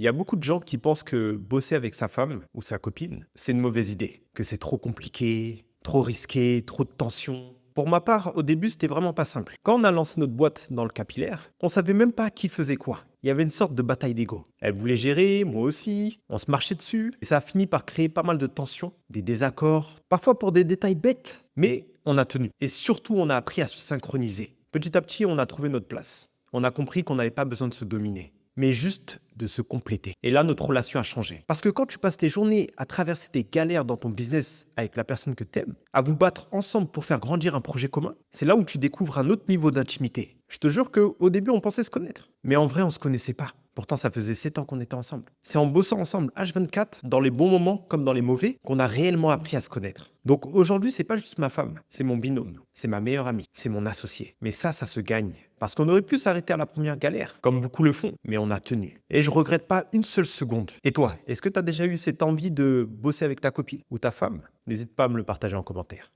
Il y a beaucoup de gens qui pensent que bosser avec sa femme ou sa copine, c'est une mauvaise idée, que c'est trop compliqué, trop risqué, trop de tension. Pour ma part, au début, c'était vraiment pas simple. Quand on a lancé notre boîte dans le capillaire, on savait même pas qui faisait quoi. Il y avait une sorte de bataille d'ego. Elle voulait gérer, moi aussi, on se marchait dessus, et ça a fini par créer pas mal de tensions, des désaccords, parfois pour des détails bêtes, mais on a tenu. Et surtout, on a appris à se synchroniser. Petit à petit, on a trouvé notre place. On a compris qu'on n'avait pas besoin de se dominer, mais juste de se compléter. Et là, notre relation a changé. Parce que quand tu passes tes journées à traverser des galères dans ton business avec la personne que tu aimes, à vous battre ensemble pour faire grandir un projet commun, c'est là où tu découvres un autre niveau d'intimité. Je te jure qu'au début, on pensait se connaître. Mais en vrai, on se connaissait pas. Pourtant, ça faisait 7 ans qu'on était ensemble. C'est en bossant ensemble H24, dans les bons moments comme dans les mauvais, qu'on a réellement appris à se connaître. Donc aujourd'hui, c'est pas juste ma femme, c'est mon binôme, c'est ma meilleure amie, c'est mon associé. Mais ça se gagne. Parce qu'on aurait pu s'arrêter à la première galère, comme beaucoup le font, mais on a tenu. Et je regrette pas une seule seconde. Et toi, est-ce que tu as déjà eu cette envie de bosser avec ta copine ou ta femme? N'hésite pas à me le partager en commentaire.